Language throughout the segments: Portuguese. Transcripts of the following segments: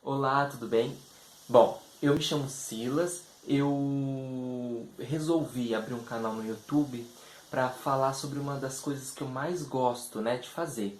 Olá, tudo bem? Bom, eu me chamo Silas, eu resolvi abrir um canal no YouTube para falar sobre uma das coisas que eu mais gosto, né, de fazer,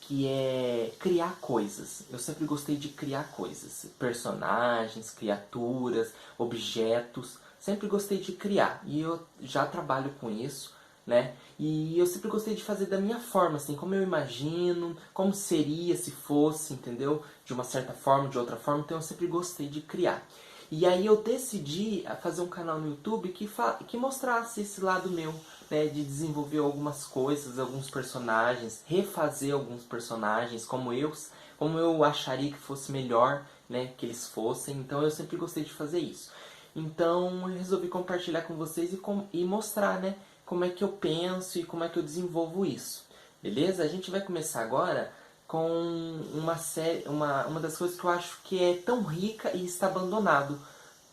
que é criar coisas. Eu sempre gostei de criar coisas, personagens, criaturas, objetos, sempre gostei de criar e eu já trabalho com isso, né? E eu sempre gostei de fazer da minha forma, assim, como eu imagino, como seria se fosse, entendeu? De uma certa forma, de outra forma, então eu sempre gostei de criar. E aí eu decidi fazer um canal no YouTube que mostrasse esse lado meu, né, de desenvolver algumas coisas, alguns personagens, refazer alguns personagens como eu acharia que fosse melhor, né, que eles fossem. Então eu sempre gostei de fazer isso. Então eu resolvi compartilhar com vocês e mostrar, né, como é que eu penso e como é que eu desenvolvo isso. Beleza? A gente vai começar agora com uma série, uma das coisas que eu acho que é tão rica e está abandonado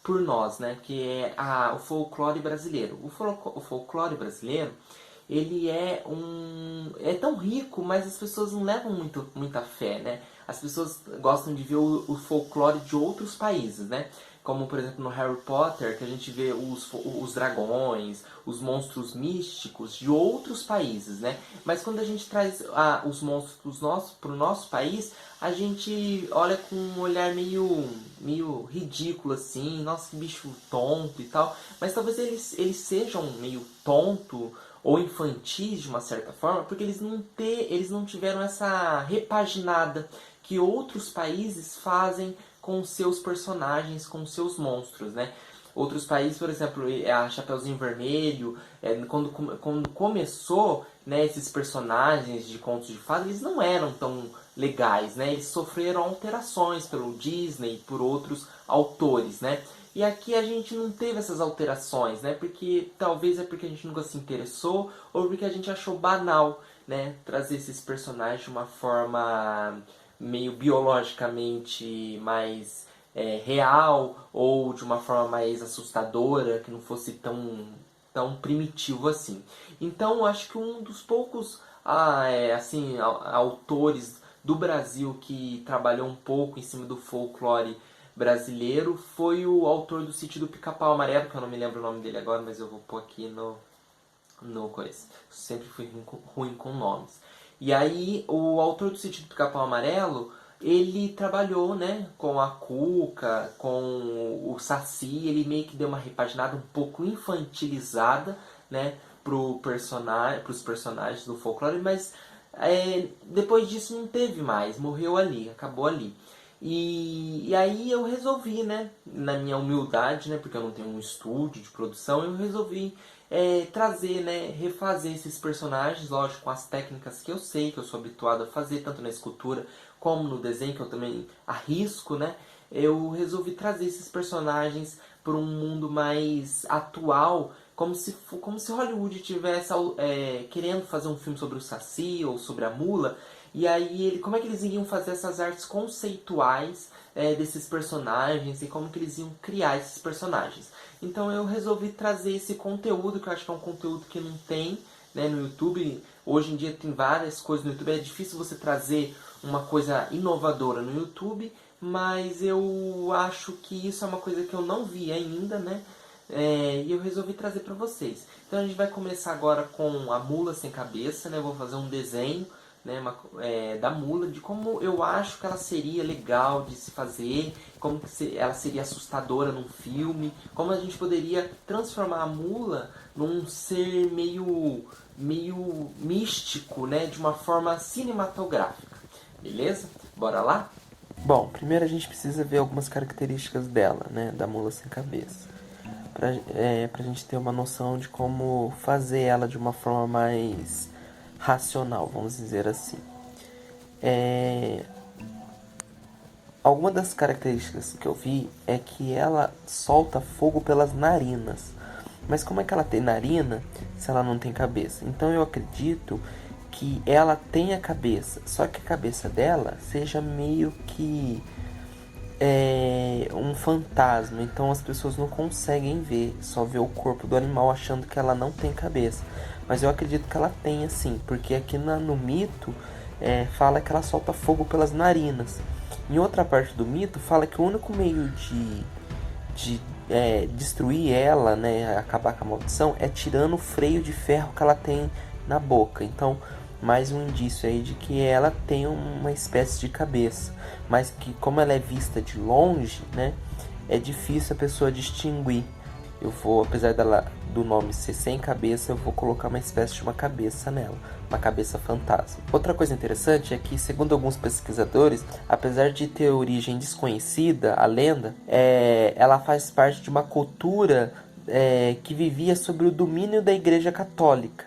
por nós, né? Que é o folclore brasileiro. O folclore brasileiro, ele é tão rico, mas as pessoas não levam muita fé, né? As pessoas gostam de ver o folclore de outros países, né? Como, por exemplo, no Harry Potter, que a gente vê os dragões, os monstros místicos de outros países, né? Mas quando a gente traz os monstros para o nosso país, a gente olha com um olhar meio ridículo, assim. Nossa, que bicho tonto e tal. Mas talvez eles sejam meio tonto ou infantis de uma certa forma, porque eles não tiveram essa repaginada que outros países fazem com seus personagens, com seus monstros, né? Outros países, por exemplo, a Chapeuzinho Vermelho, quando começou, né, esses personagens de contos de fadas, eles não eram tão legais, né? Eles sofreram alterações pelo Disney e por outros autores, né? E aqui a gente não teve essas alterações, né? Porque talvez é porque a gente nunca se interessou ou porque a gente achou banal, né, trazer esses personagens de uma forma meio biologicamente mais real ou de uma forma mais assustadora, que não fosse tão primitivo assim. Então, eu acho que um dos poucos autores do Brasil que trabalhou um pouco em cima do folclore brasileiro foi o autor do Sítio do Pica-Pau Amarelo, que eu não me lembro o nome dele agora, mas eu vou pôr aqui no coisa. Sempre fui ruim com nomes. E aí, o autor do Sítio do Pica-Pau Amarelo, ele trabalhou, né, com a Cuca, com o Saci, ele meio que deu uma repaginada um pouco infantilizada, né, pros personagens do folclore, mas depois disso não teve mais, morreu ali, acabou ali. E aí eu resolvi, né, na minha humildade, né, porque eu não tenho um estúdio de produção, eu resolvi trazer, né, refazer esses personagens, lógico, com as técnicas que eu sei, que eu sou habituado a fazer, tanto na escultura como no desenho, que eu também arrisco, né, eu resolvi trazer esses personagens para um mundo mais atual, como se Hollywood tivesse querendo fazer um filme sobre o Saci ou sobre a Mula, e aí como é que eles iriam fazer essas artes conceituais desses personagens e como que eles iam criar esses personagens. Então eu resolvi trazer esse conteúdo, que eu acho que é um conteúdo que não tem, né, no YouTube. Hoje em dia tem várias coisas no YouTube, é difícil você trazer uma coisa inovadora no YouTube, mas eu acho que isso é uma coisa que eu não vi ainda, né? E eu resolvi trazer para vocês. Então a gente vai começar agora com a mula sem cabeça, né? Eu vou fazer um desenho, né, da mula, de como eu acho que ela seria legal de se fazer, como que ela seria assustadora num filme, como a gente poderia transformar a mula num ser meio místico, né, de uma forma cinematográfica. Beleza? Bora lá? Bom, primeiro a gente precisa ver algumas características dela, né, da mula sem cabeça. Pra gente ter uma noção de como fazer ela de uma forma mais racional, vamos dizer assim. Alguma das características que eu vi é que ela solta fogo pelas narinas. Mas como é que ela tem narina se ela não tem cabeça? Então eu acredito que ela tenha cabeça, só que a cabeça dela seja meio que um fantasma. Então as pessoas não conseguem ver, só ver o corpo do animal achando que ela não tem cabeça. Mas eu acredito que ela tenha sim, porque aqui no mito fala que ela solta fogo pelas narinas. Em outra parte do mito, fala que o único meio de destruir ela, né, acabar com a maldição, é tirando o freio de ferro que ela tem na boca. Então, mais um indício aí de que ela tem uma espécie de cabeça, mas que como ela é vista de longe, né, é difícil a pessoa distinguir. Eu vou, apesar do nome ser sem cabeça, eu vou colocar uma espécie de uma cabeça nela, uma cabeça fantasma. Outra coisa interessante é que, segundo alguns pesquisadores, apesar de ter origem desconhecida, a lenda, ela faz parte de uma cultura que vivia sob o domínio da Igreja Católica.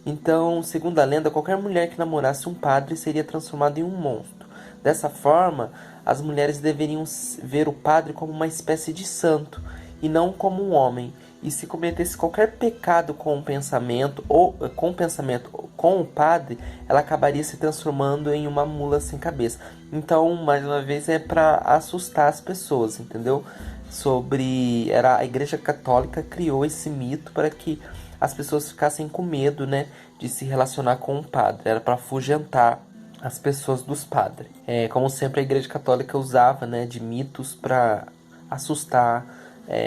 Então, segundo a lenda, qualquer mulher que namorasse um padre seria transformada em um monstro. Dessa forma, as mulheres deveriam ver o padre como uma espécie de santo e não como um homem. E se cometesse qualquer pecado com o pensamento com o padre, ela acabaria se transformando em uma mula sem cabeça. Então, mais uma vez, é para assustar as pessoas, entendeu? A Igreja Católica criou esse mito para que as pessoas ficassem com medo, né, de se relacionar com o padre. Era para afugentar as pessoas dos padres. Como sempre, a Igreja Católica usava, né, de mitos para assustar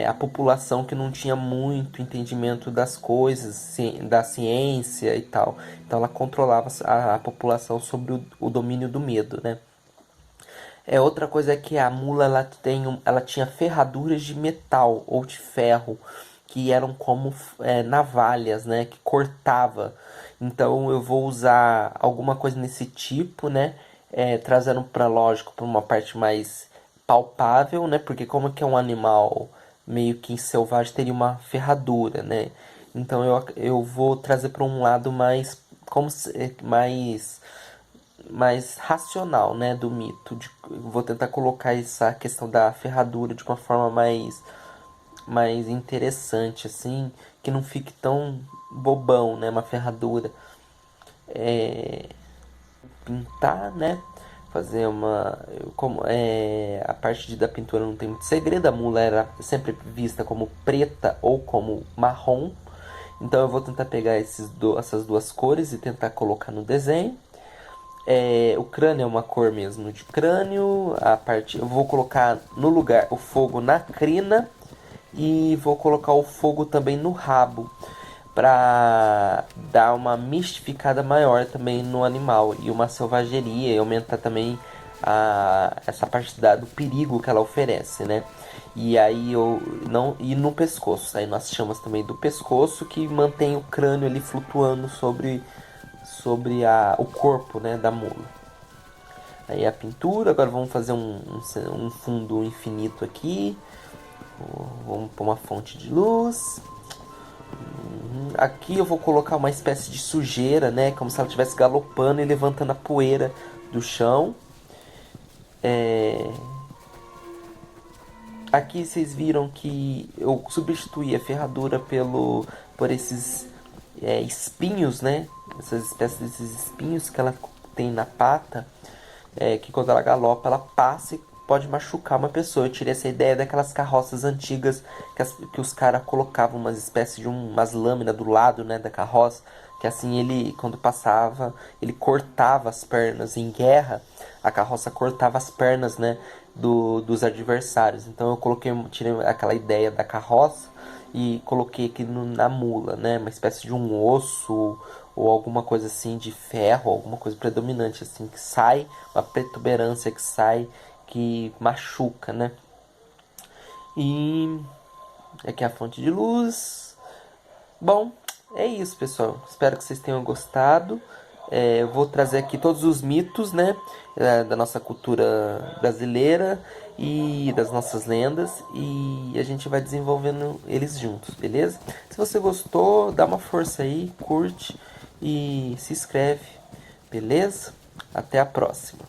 a população que não tinha muito entendimento das coisas, da ciência e tal. Então ela controlava a população sobre o domínio do medo, né? Outra coisa é que a mula ela tinha ferraduras de metal ou de ferro que eram como navalhas, né, que cortava. Então eu vou usar alguma coisa nesse tipo, né, trazendo para lógico para uma parte mais palpável, né, porque como que é um animal meio que selvagem teria uma ferradura, né? Então eu vou trazer para um lado mais mais racional, né, do mito. Vou tentar colocar essa questão da ferradura de uma forma mais interessante, assim, que não fique tão bobão, né, uma ferradura. Pintar, né, fazer a parte da pintura não tem muito segredo. A mula era sempre vista como preta ou como marrom. Então eu vou tentar pegar essas duas cores e tentar colocar no desenho. O crânio é uma cor mesmo de crânio. Eu vou colocar no lugar o fogo na crina e vou colocar o fogo também no rabo para dar uma mistificada maior também no animal e uma selvageria e aumentar também essa parte do perigo que ela oferece, né? E aí e no pescoço, aí nós chamamos também do pescoço que mantém o crânio ali flutuando sobre o corpo, né, da mula. Aí a pintura, agora vamos fazer um fundo infinito aqui. Vamos pôr uma fonte de luz. Aqui eu vou colocar uma espécie de sujeira, né, como se ela estivesse galopando e levantando a poeira do chão. Aqui vocês viram que eu substituí a ferradura por esses espinhos, né? Essas espécies desses espinhos que ela tem na pata, que quando ela galopa, ela passa e pode machucar uma pessoa. Eu tirei essa ideia daquelas carroças antigas que os caras colocavam umas espécies de umas lâminas do lado, né, da carroça, que assim ele, quando passava, ele cortava as pernas em guerra. A carroça cortava as pernas, né, dos adversários. Então tirei aquela ideia da carroça e coloquei aqui na mula, né, uma espécie de um osso ou alguma coisa assim de ferro, alguma coisa predominante assim que sai, uma protuberância que sai, que machuca, né? E aqui é a fonte de luz. Bom, é isso, pessoal. Espero que vocês tenham gostado. Eu vou trazer aqui todos os mitos, né, da nossa cultura brasileira e das nossas lendas, e a gente vai desenvolvendo eles juntos, beleza? Se você gostou, dá uma força aí, curte e se inscreve, beleza? Até a próxima.